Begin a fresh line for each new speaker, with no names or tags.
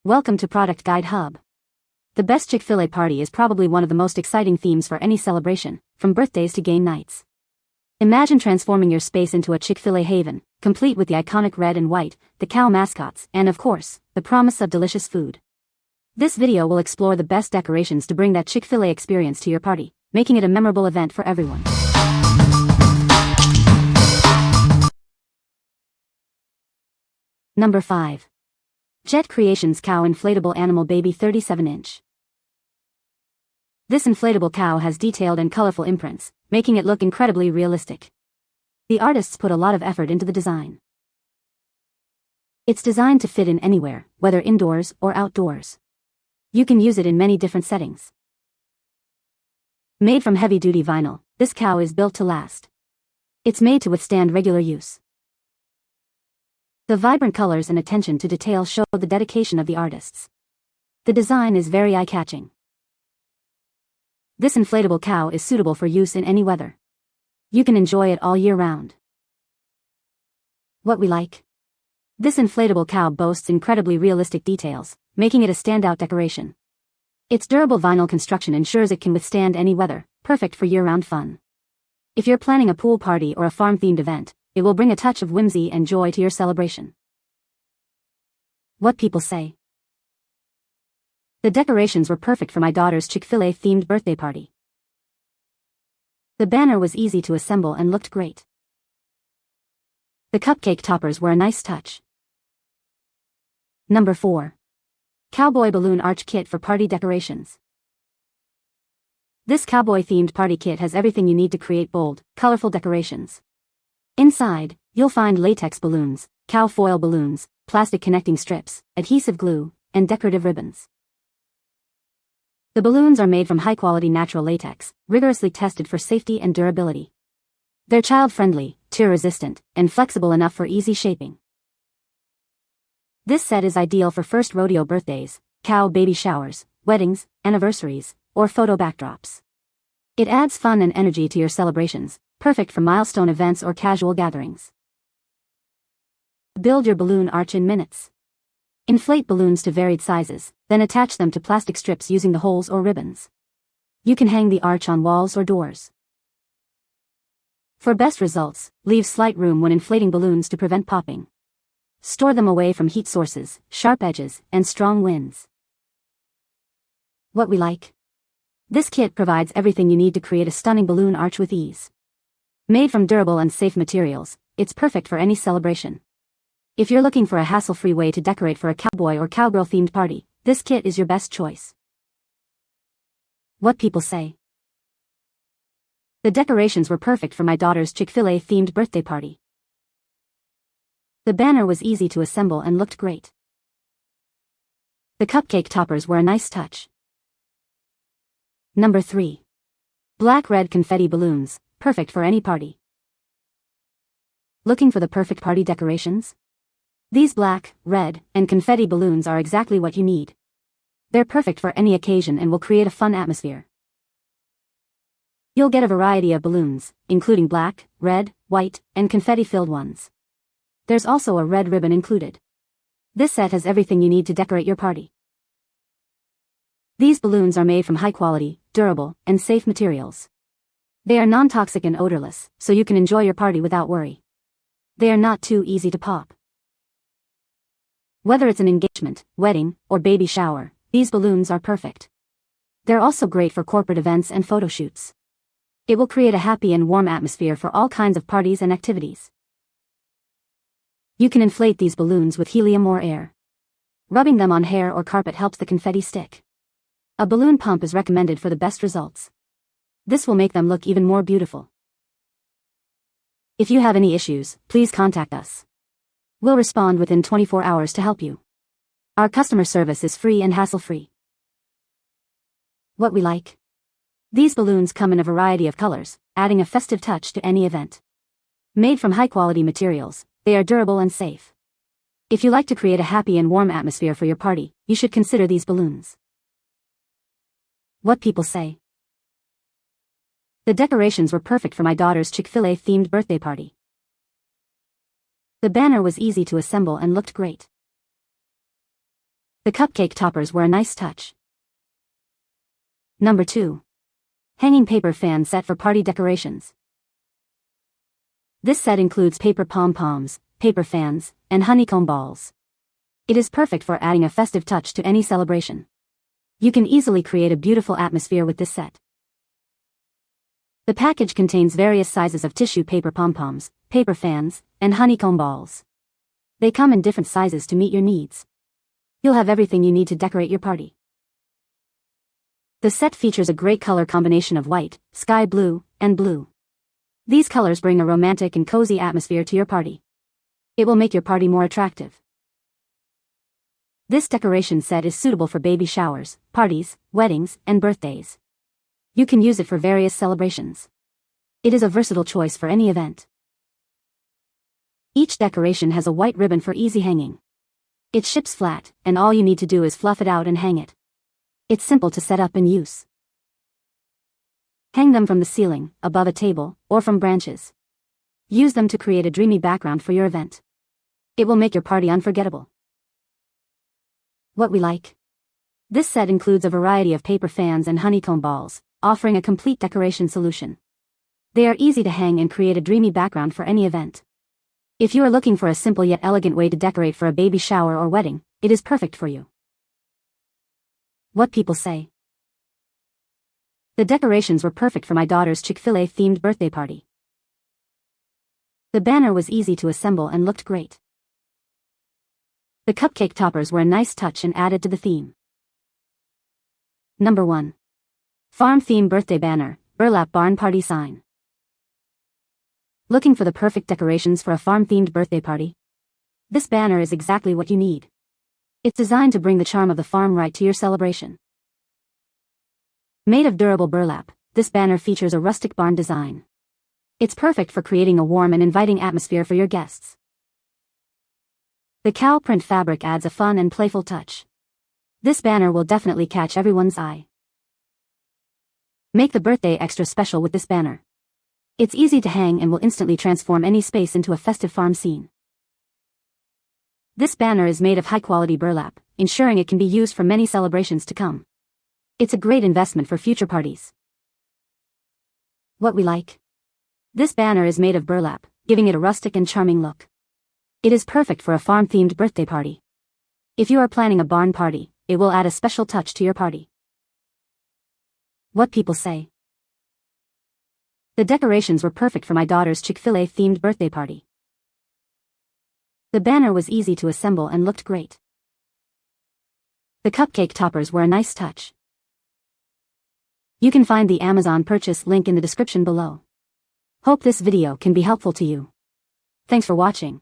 Welcome to Product Guide Hub. The best Chick-fil-A party is probably one of the most exciting themes for any celebration, from birthdays to game nights. Imagine transforming your space into a Chick-fil-A haven, complete with the iconic red and white, the cow mascots, and of course, the promise of delicious food. This video will explore the best decorations to bring that Chick-fil-A experience to your party, making it a memorable event for everyone. Number 5. Jet Creations Cow Inflatable Animal Baby 37-inch. This inflatable cow has detailed and colorful imprints, making it look incredibly realistic. The artists put a lot of effort into the design. It's designed to fit in anywhere, whether indoors or outdoors. You can use it in many different settings. Made from heavy-duty vinyl, this cow is built to last. It's made to withstand regular use. The vibrant colors and attention to detail show the dedication of the artists. The design is very eye-catching. This inflatable cow is suitable for use in any weather. You can enjoy it all year round. What we like? This inflatable cow boasts incredibly realistic details, making it a standout decoration. Its durable vinyl construction ensures it can withstand any weather, perfect for year-round fun. If you're planning a pool party or a farm-themed event, it will bring a touch of whimsy and joy to your celebration. What people say. The decorations were perfect for my daughter's Chick-fil-A themed birthday party. The banner was easy to assemble and looked great. The cupcake toppers were a nice touch. Number 4. Cowboy Balloon Arch Kit for Party Decorations. This cowboy-themed party kit has everything you need to create bold, colorful decorations. Inside, you'll find latex balloons, cow foil balloons, plastic connecting strips, adhesive glue, and decorative ribbons. The balloons are made from high-quality natural latex, rigorously tested for safety and durability. They're child-friendly, tear-resistant, and flexible enough for easy shaping. This set is ideal for first rodeo birthdays, cow baby showers, weddings, anniversaries, or photo backdrops. It adds fun and energy to your celebrations, perfect for milestone events or casual gatherings. Build your balloon arch in minutes. Inflate balloons to varied sizes, then attach them to plastic strips using the holes or ribbons. You can hang the arch on walls or doors. For best results, leave slight room when inflating balloons to prevent popping. Store them away from heat sources, sharp edges, and strong winds. What we like? This kit provides everything you need to create a stunning balloon arch with ease. Made from durable and safe materials, it's perfect for any celebration. If you're looking for a hassle-free way to decorate for a cowboy or cowgirl-themed party, this kit is your best choice. What people say. The decorations were perfect for my daughter's Chick-fil-A themed birthday party. The banner was easy to assemble and looked great. The cupcake toppers were a nice touch. Number 3. Black-red confetti balloons, perfect for any party. Looking for the perfect party decorations? These black, red, and confetti balloons are exactly what you need. They're perfect for any occasion and will create a fun atmosphere. You'll get a variety of balloons, including black, red, white, and confetti-filled ones. There's also a red ribbon included. This set has everything you need to decorate your party. These balloons are made from high-quality, durable, and safe materials. They are non-toxic and odorless, so you can enjoy your party without worry. They are not too easy to pop. Whether it's an engagement, wedding, or baby shower, these balloons are perfect. They're also great for corporate events and photo shoots. It will create a happy and warm atmosphere for all kinds of parties and activities. You can inflate these balloons with helium or air. Rubbing them on hair or carpet helps the confetti stick. A balloon pump is recommended for the best results. This will make them look even more beautiful. If you have any issues, please contact us. We'll respond within 24 hours to help you. Our customer service is free and hassle-free. What we like? These balloons come in a variety of colors, adding a festive touch to any event. Made from high-quality materials, they are durable and safe. If you like to create a happy and warm atmosphere for your party, you should consider these balloons. What people say. The decorations were perfect for my daughter's Chick-fil-A themed birthday party. The banner was easy to assemble and looked great. The cupcake toppers were a nice touch. Number 2. Hanging paper fan set for party decorations. This set includes paper pom-poms, paper fans, and honeycomb balls. It is perfect for adding a festive touch to any celebration. You can easily create a beautiful atmosphere with this set. The package contains various sizes of tissue paper pom-poms, paper fans, and honeycomb balls. They come in different sizes to meet your needs. You'll have everything you need to decorate your party. The set features a great color combination of white, sky blue, and blue. These colors bring a romantic and cozy atmosphere to your party. It will make your party more attractive. This decoration set is suitable for baby showers, parties, weddings, and birthdays. You can use it for various celebrations. It is a versatile choice for any event. Each decoration has a white ribbon for easy hanging. It ships flat, and all you need to do is fluff it out and hang it. It's simple to set up and use. Hang them from the ceiling, above a table, or from branches. Use them to create a dreamy background for your event. It will make your party unforgettable. What we like. This set includes a variety of paper fans and honeycomb balls, offering a complete decoration solution. They are easy to hang and create a dreamy background for any event. If you are looking for a simple yet elegant way to decorate for a baby shower or wedding, it is perfect for you. What people say. The decorations were perfect for my daughter's Chick-fil-A themed birthday party. The banner was easy to assemble and looked great. The cupcake toppers were a nice touch and added to the theme. Number 1. Farm theme birthday banner, Burlap barn party sign. Looking for the perfect decorations for a farm-themed birthday party? This banner is exactly what you need. It's designed to bring the charm of the farm right to your celebration. Made of durable burlap, this banner features a rustic barn design. It's perfect for creating a warm and inviting atmosphere for your guests. The cow print fabric adds a fun and playful touch. This banner will definitely catch everyone's eye. Make the birthday extra special with this banner. It's easy to hang and will instantly transform any space into a festive farm scene. This banner is made of high-quality burlap, ensuring it can be used for many celebrations to come. It's a great investment for future parties. What we like. This banner is made of burlap, giving it a rustic and charming look. It is perfect for a farm-themed birthday party. If you are planning a barn party, it will add a special touch to your party. What people say. The decorations were perfect for my daughter's Chick-fil-A themed birthday party. The banner was easy to assemble and looked great. The cupcake toppers were a nice touch. You can find the Amazon purchase link in the description below. Hope this video can be helpful to you. Thanks for watching.